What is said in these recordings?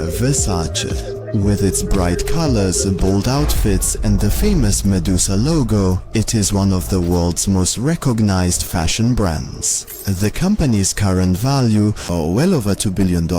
Versace. With its bright colors, bold outfits, and the famous Medusa logo, it is one of the world's most recognized fashion brands. The company's current value are well over $2 billion.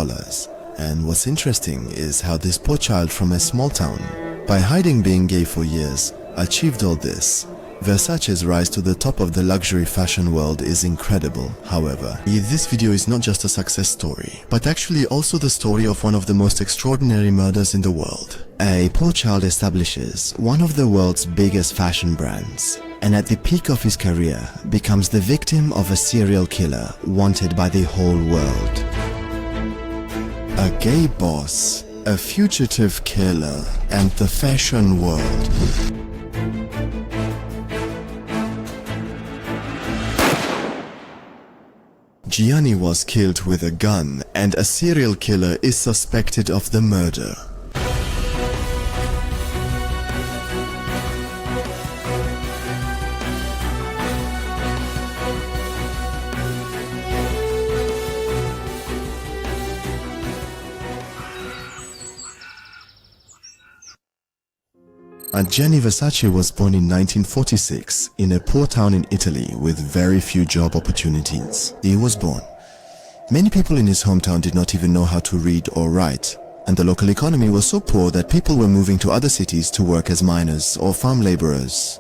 And what's interesting is how this poor child from a small town, by hiding being gay for years, achieved all this. Versace's rise to the top of the luxury fashion world is incredible. However, this video is not just a success story, but actually also the story of one of the most extraordinary murders in the world. A poor child establishes one of the world's biggest fashion brands, and at the peak of his career becomes the victim of a serial killer wanted by the whole world. A gay boss, a fugitive killer, and the fashion world. Gianni was killed with a gun, and a serial killer is suspected of the murder. Gianni Versace was born in 1946 in a poor town in Italy with very few job opportunities. He was born. Many people in his hometown did not even know how to read or write, and the local economy was so poor that people were moving to other cities to work as miners or farm laborers.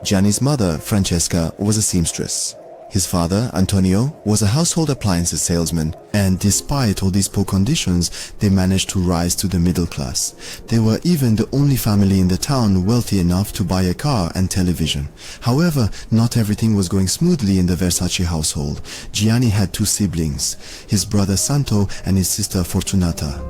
Gianni's mother, Francesca, was a seamstress. His father, Antonio, was a household appliances salesman, and despite all these poor conditions, they managed to rise to the middle class. They were even the only family in the town wealthy enough to buy a car and television. However, not everything was going smoothly in the Versace household. Gianni had two siblings, his brother Santo and his sister Fortunata.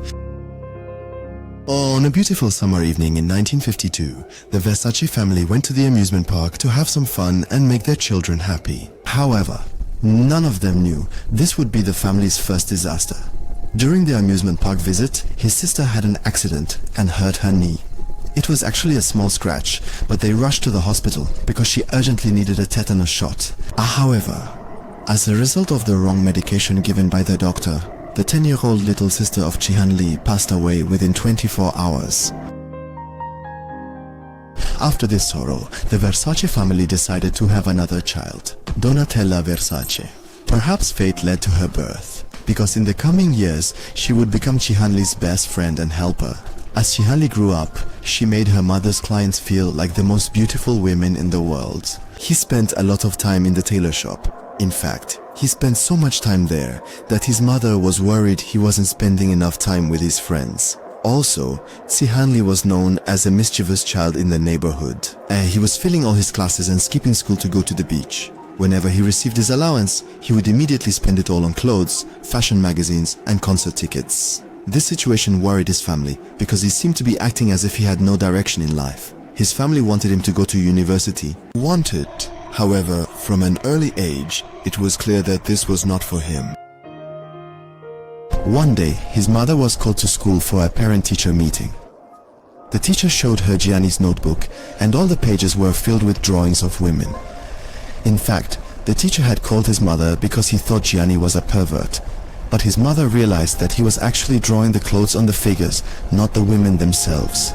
On a beautiful summer evening in 1952, the Versace family went to the amusement park to have some fun and make their children happy. However, none of them knew this would be the family's first disaster. During the amusement park visit, his sister had an accident and hurt her knee. It was actually a small scratch, but they rushed to the hospital because she urgently needed a tetanus shot. However, as a result of the wrong medication given by the doctor, the 10-year-old little sister of Gianni passed away within 24 hours. After this sorrow, the Versace family decided to have another child, Donatella Versace. Perhaps fate led to her birth, because in the coming years, she would become Gianni's best friend and helper. As Gianni grew up, she made her mother's clients feel like the most beautiful women in the world. He spent a lot of time in the tailor shop. In fact, he spent so much time there that his mother was worried he wasn't spending enough time with his friends. Also, Gianni was known as a mischievous child in the neighborhood. He was failing all his classes and skipping school to go to the beach. Whenever he received his allowance, he would immediately spend it all on clothes, fashion magazines, and concert tickets. This situation worried his family because he seemed to be acting as if he had no direction in life. His family wanted him to go to university. However, from an early age, it was clear that this was not for him. One day, his mother was called to school for a parent-teacher meeting. The teacher showed her Gianni's notebook, and all the pages were filled with drawings of women. In fact, the teacher had called his mother because he thought Gianni was a pervert. But his mother realized that he was actually drawing the clothes on the figures, not the women themselves.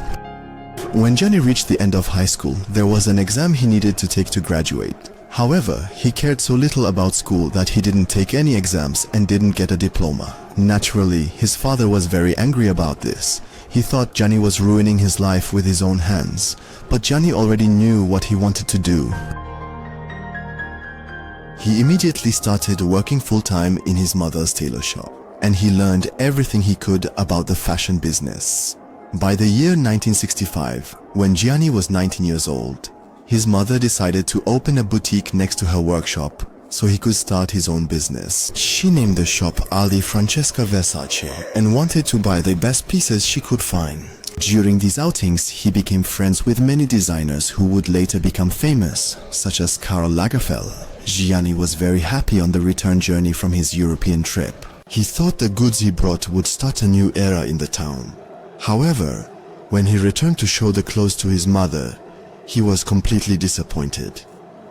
When Genny reached the end of high school, there was an exam he needed to take to graduate. However, he cared so little about school that he didn't take any exams and didn't get a diploma. Naturally, his father was very angry about this. He thought Gianni was ruining his life with his own hands, but Gianni already knew what he wanted to do. He immediately started working full-time in his mother's tailor shop, and he learned everything he could about the fashion business. By the year 1965, when Gianni was 19 years old, his mother decided to open a boutique next to her workshop so he could start his own business. She named the shop Francesca Versace and wanted to buy the best pieces she could find. During these outings, he became friends with many designers who would later become famous, such as Karl Lagerfeld. Gianni was very happy on the return journey from his European trip. He thought the goods he brought would start a new era in the town. However, when he returned to show the clothes to his mother, he was completely disappointed.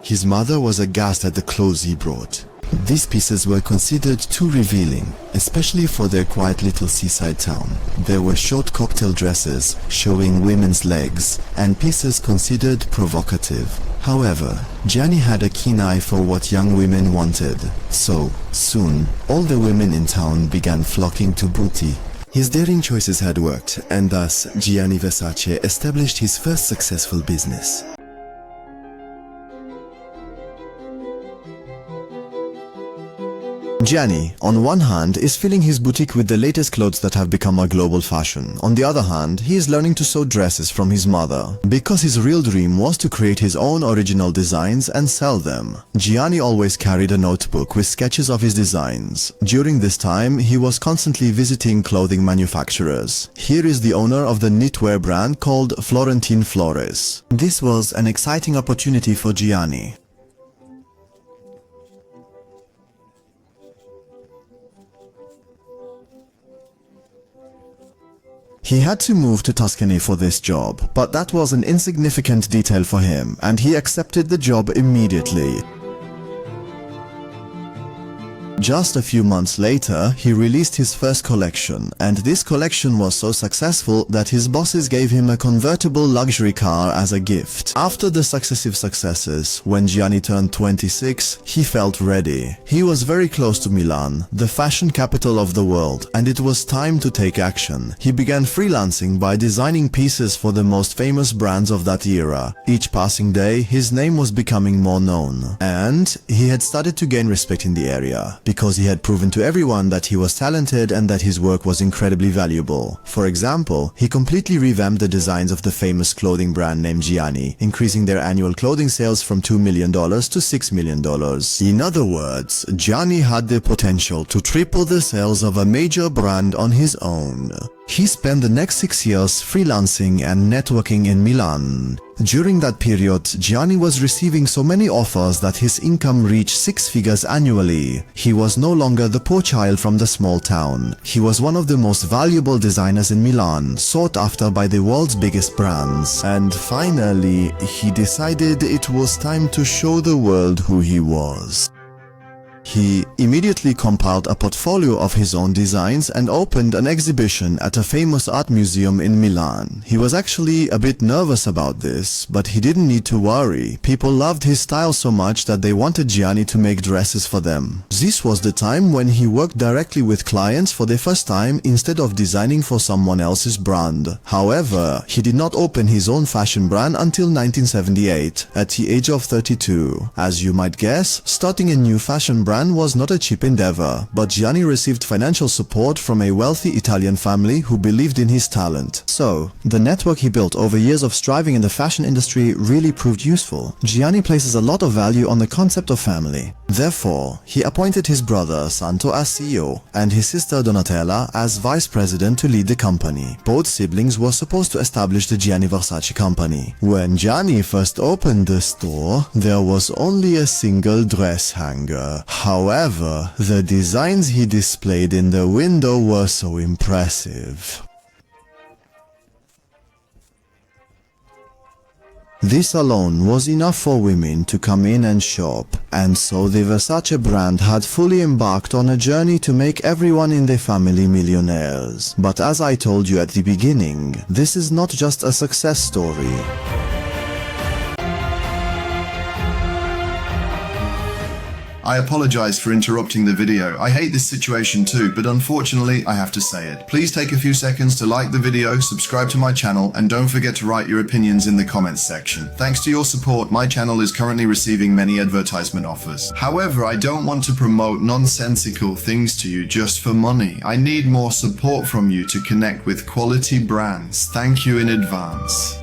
His mother was aghast at the clothes he brought. These pieces were considered too revealing, especially for their quiet little seaside town. There were short cocktail dresses showing women's legs and pieces considered provocative. However, Gianni had a keen eye for what young women wanted, so soon all the women in town began flocking to booty. His daring choices had worked, and thus Gianni Versace established his first successful business. Gianni, on one hand, is filling his boutique with the latest clothes that have become a global fashion. On the other hand, he is learning to sew dresses from his mother, because his real dream was to create his own original designs and sell them. Gianni always carried a notebook with sketches of his designs. During this time, he was constantly visiting clothing manufacturers. Here is the owner of the knitwear brand called Florentine Flowers. This was an exciting opportunity for Gianni. He had to move to Tuscany for this job, but that was an insignificant detail for him, and he accepted the job immediately. Just a few months later, he released his first collection, and this collection was so successful that his bosses gave him a convertible luxury car as a gift. After the successive successes, when Gianni turned 26, he felt ready. He was very close to Milan, the fashion capital of the world, and it was time to take action. He began freelancing by designing pieces for the most famous brands of that era. Each passing day, his name was becoming more known, and he had started to gain respect in the area, because he had proven to everyone that he was talented and that his work was incredibly valuable. For example, he completely revamped the designs of the famous clothing brand named Gianni, increasing their annual clothing sales from $2 million to $6 million. In other words, Gianni had the potential to triple the sales of a major brand on his own. He spent the next 6 years freelancing and networking in Milan. During that period, Gianni was receiving so many offers that his income reached 6 figures annually. He was no longer the poor child from the small town. He was one of the most valuable designers in Milan, sought after by the world's biggest brands. And finally, he decided it was time to show the world who he was. He immediately compiled a portfolio of his own designs and opened an exhibition at a famous art museum in Milan. He was actually a bit nervous about this, but he didn't need to worry. People loved his style so much that they wanted Gianni to make dresses for them. This was the time when he worked directly with clients for the first time instead of designing for someone else's brand. However, he did not open his own fashion brand until 1978, at the age of 32. As you might guess, starting a new fashion brand was not a cheap endeavor, but Gianni received financial support from a wealthy Italian family who believed in his talent. So, the network he built over years of striving in the fashion industry really proved useful. Gianni places a lot of value on the concept of family. Therefore, he appointed his brother Santo as CEO and his sister Donatella as vice president to lead the company. Both siblings were supposed to establish the Gianni Versace company. When Gianni first opened the store, there was only a single dress hanger. However, the designs he displayed in the window were so impressive. This alone was enough for women to come in and shop, and so the Versace brand had fully embarked on a journey to make everyone in the family millionaires. But as I told you at the beginning, this is not just a success story. I apologize for interrupting the video. I hate this situation too, but unfortunately I have to say it. Please take a few seconds to like the video, subscribe to my channel, and don't forget to write your opinions in the comments section. Thanks to your support, my channel is currently receiving many advertisement offers. However, I don't want to promote nonsensical things to you just for money. I need more support from you to connect with quality brands. Thank you in advance.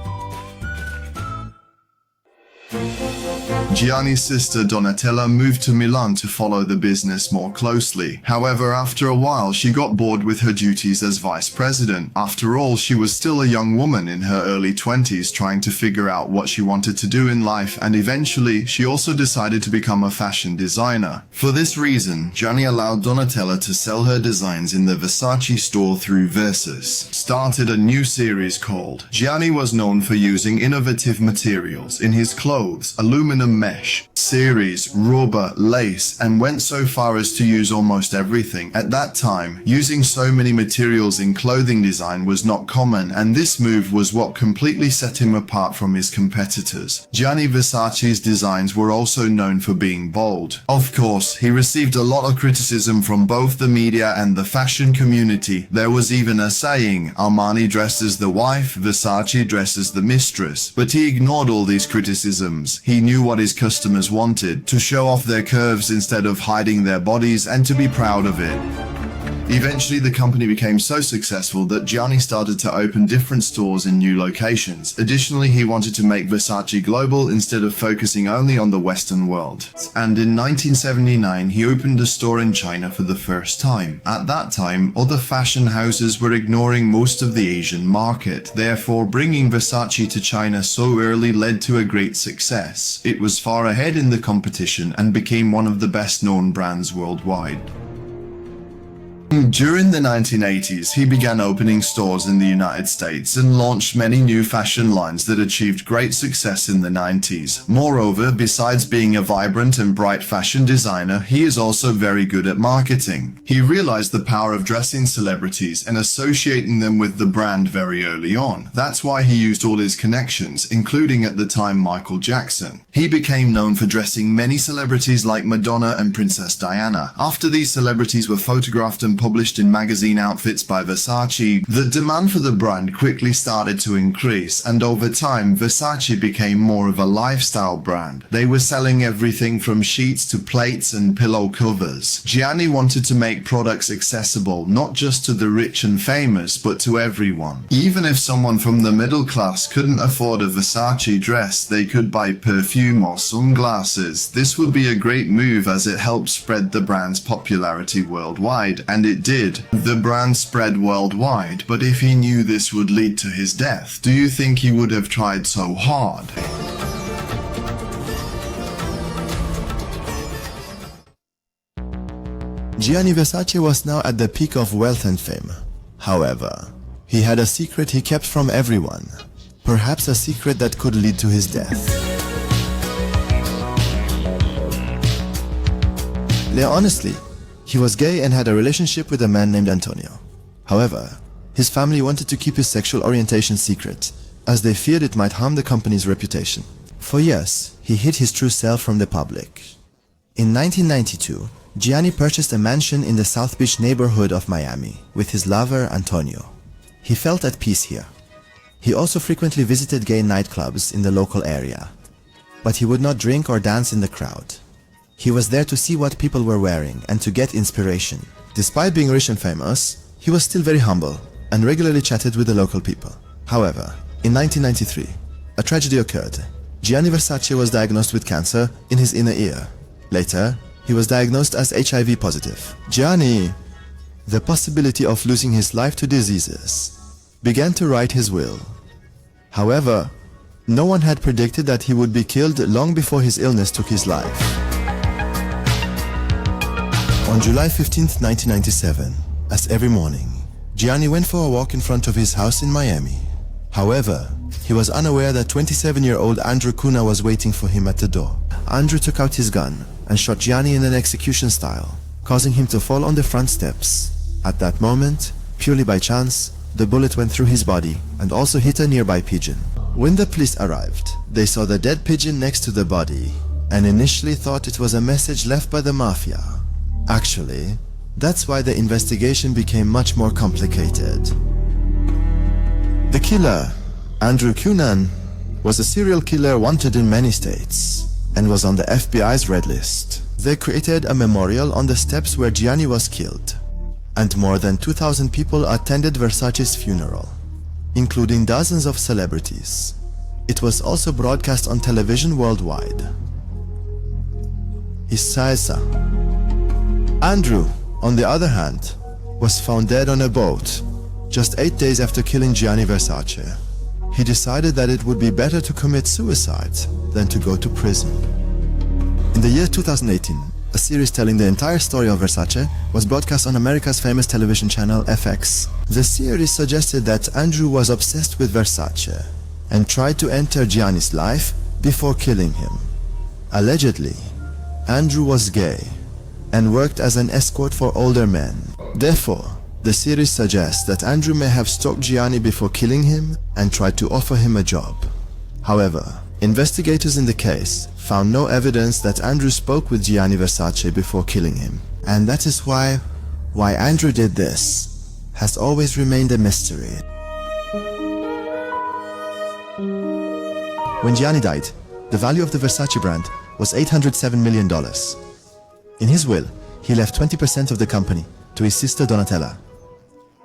Gianni's sister Donatella moved to Milan to follow the business more closely. However, after a while, she got bored with her duties as vice president. After all, she was still a young woman in her early 20s trying to figure out what she wanted to do in life, and eventually, she also decided to become a fashion designer. For this reason, Gianni allowed Donatella to sell her designs in the Versace store through Versus, started a new series called. Gianni was known for using innovative materials in his clothes, aluminum mesh, series, rubber, lace, and went so far as to use almost everything. At that time, using so many materials in clothing design was not common, and this move was what completely set him apart from his competitors. Gianni Versace's designs were also known for being bold. Of course, he received a lot of criticism from both the media and the fashion community. There was even a saying, Armani dresses the wife, Versace dresses the mistress. But he ignored all these criticisms. He knew what his customers wanted, to show off their curves instead of hiding their bodies, and to be proud of it. Eventually, the company became so successful that Gianni started to open different stores in new locations. Additionally, he wanted to make Versace global instead of focusing only on the Western world. And in 1979, he opened a store in China for the first time. At that time, other fashion houses were ignoring most of the Asian market. Therefore, bringing Versace to China so early led to a great success. It was far ahead in the competition and became one of the best-known brands worldwide. During the 1980s, he began opening stores in the United States and launched many new fashion lines that achieved great success in the 90s. Moreover, besides being a vibrant and bright fashion designer, he is also very good at marketing. He realized the power of dressing celebrities and associating them with the brand very early on. That's why he used all his connections, including at the time Michael Jackson. He became known for dressing many celebrities like Madonna and Princess Diana. After these celebrities were photographed and published in magazine outfits by Versace, the demand for the brand quickly started to increase, and over time Versace became more of a lifestyle brand. They were selling everything from sheets to plates and pillow covers. Gianni wanted to make products accessible not just to the rich and famous, but to everyone. Even if someone from the middle class couldn't afford a Versace dress, they could buy perfume or sunglasses. This would be a great move as it helped spread the brand's popularity worldwide, and it did. The brand spread worldwide, but if he knew this would lead to his death, do you think he would have tried so hard? Gianni Versace was now at the peak of wealth and fame. However, he had a secret he kept from everyone. Perhaps a secret that could lead to his death. Honestly, he was gay and had a relationship with a man named Antonio. However, his family wanted to keep his sexual orientation secret, as they feared it might harm the company's reputation. For years, he hid his true self from the public. In 1992, Gianni purchased a mansion in the South Beach neighborhood of Miami with his lover Antonio. He felt at peace here. He also frequently visited gay nightclubs in the local area, but he would not drink or dance in the crowd. He was there to see what people were wearing and to get inspiration. Despite being rich and famous, he was still very humble and regularly chatted with the local people. However, in 1993, a tragedy occurred. Gianni Versace was diagnosed with cancer in his inner ear. Later, he was diagnosed as HIV positive. Gianni, the possibility of losing his life to diseases, began to write his will. However, no one had predicted that he would be killed long before his illness took his life. On July 15, 1997, as every morning, Gianni went for a walk in front of his house in Miami. However, he was unaware that 27-year-old Andrew Cunanan was waiting for him at the door. Andrew took out his gun and shot Gianni in an execution style, causing him to fall on the front steps. At that moment, purely by chance, the bullet went through his body and also hit a nearby pigeon. When the police arrived, they saw the dead pigeon next to the body and initially thought it was a message left by the mafia. Actually, that's why the investigation became much more complicated. The killer, Andrew Cunanan, was a serial killer wanted in many states and was on the FBI's red list. They created a memorial on the steps where Gianni was killed, and more than 2,000 people attended Versace's funeral, including dozens of celebrities. It was also broadcast on television worldwide. Andrew, on the other hand, was found dead on a boat just 8 days after killing Gianni Versace. He decided that it would be better to commit suicide than to go to prison. In the year 2018, a series telling the entire story of Versace was broadcast on America's famous television channel FX. The series suggested that Andrew was obsessed with Versace and tried to enter Gianni's life before killing him. Allegedly, Andrew was gay and worked as an escort for older men. Therefore, the series suggests that Andrew may have stalked Gianni before killing him and tried to offer him a job. However, investigators in the case found no evidence that Andrew spoke with Gianni Versace before killing him. And that is why Andrew did this has always remained a mystery. When Gianni died, the value of the Versace brand was $807 million. In his will, he left 20% of the company to his sister Donatella.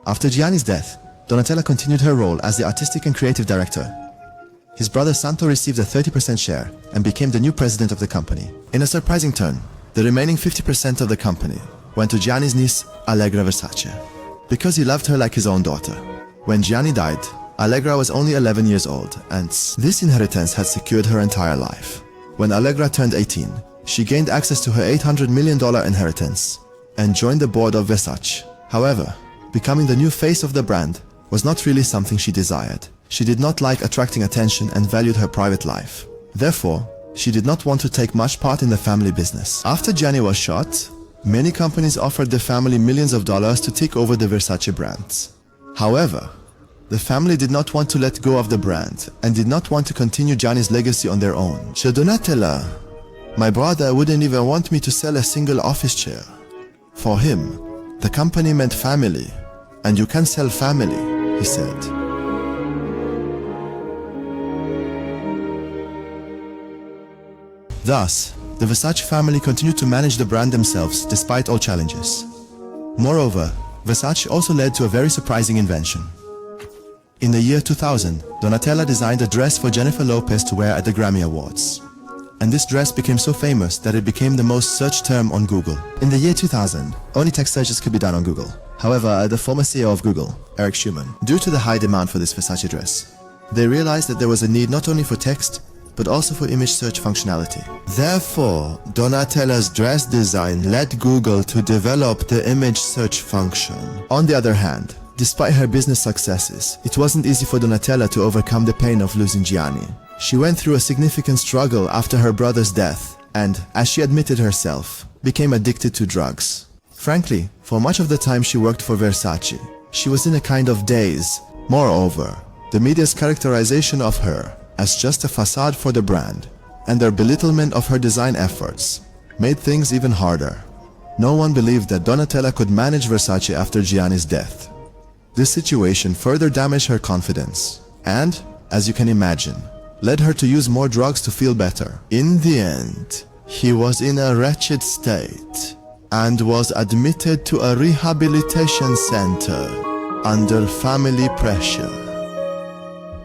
After Gianni's death, Donatella continued her role as the artistic and creative director. His brother Santo received a 30% share and became the new president of the company. In a surprising turn, the remaining 50% of the company went to Gianni's niece, Allegra Versace, because he loved her like his own daughter. When Gianni died, Allegra was only 11 years old, and this inheritance had secured her entire life. When Allegra turned 18, she gained access to her $800 million inheritance and joined the board of Versace. However, becoming the new face of the brand was not really something she desired. She did not like attracting attention and valued her private life. Therefore, she did not want to take much part in the family business. After Gianni was shot, many companies offered the family millions of dollars to take over the Versace brands. However, the family did not want to let go of the brand and did not want to continue Gianni's legacy on their own. "Chez Donatella, my brother wouldn't even want me to sell a single office chair. For him, the company meant family, and you can sell family," he said. Thus, the Versace family continued to manage the brand themselves despite all challenges. Moreover, Versace also led to a very surprising invention. In the year 2000, Donatella designed a dress for Jennifer Lopez to wear at the Grammy Awards. And this dress became so famous that it became the most searched term on Google. In the year 2000, only text searches could be done on Google. However, the former CEO of Google, Eric Schulman, due to the high demand for this Versace dress, they realized that there was a need not only for text, but also for image search functionality. Therefore, Donatella's dress design led Google to develop the image search function. On the other hand, despite her business successes, it wasn't easy for Donatella to overcome the pain of losing Gianni. She went through a significant struggle after her brother's death and, as she admitted herself, became addicted to drugs. Frankly, for much of the time she worked for Versace, she was in a kind of daze. Moreover, the media's characterization of her as just a facade for the brand and their belittlement of her design efforts made things even harder. No one believed that Donatella could manage Versace after Gianni's death. This situation further damaged her confidence and, as you can imagine, led her to use more drugs to feel better. In the end, he was in a wretched state and was admitted to a rehabilitation center under family pressure.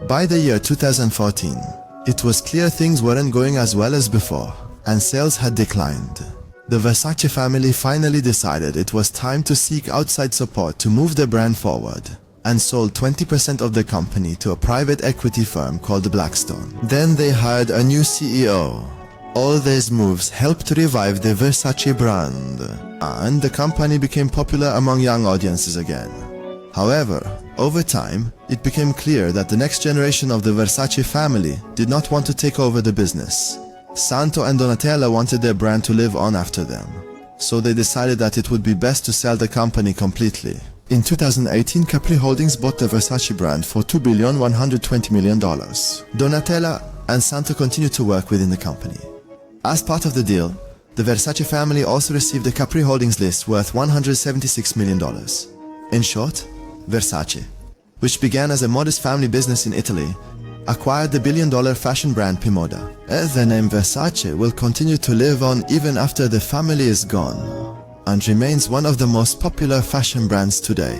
By the year 2014, it was clear things weren't going as well as before, and sales had declined. The Versace family finally decided it was time to seek outside support to move the brand forward, and sold 20% of the company to a private equity firm called Blackstone. Then they hired a new CEO. All these moves helped revive the Versace brand, and the company became popular among young audiences again. However, over time, it became clear that the next generation of the Versace family did not want to take over the business. Santo and Donatella wanted their brand to live on after them, so they decided that it would be best to sell the company completely. In 2018, Capri Holdings bought the Versace brand for $2,120 million. Donatella and Santo continued to work within the company. As part of the deal, the Versace family also received a Capri Holdings list worth $176 million. In short, Versace, which began as a modest family business in Italy, acquired the billion-dollar fashion brand Pimoda. The name Versace will continue to live on even after the family is gone, and remains one of the most popular fashion brands today.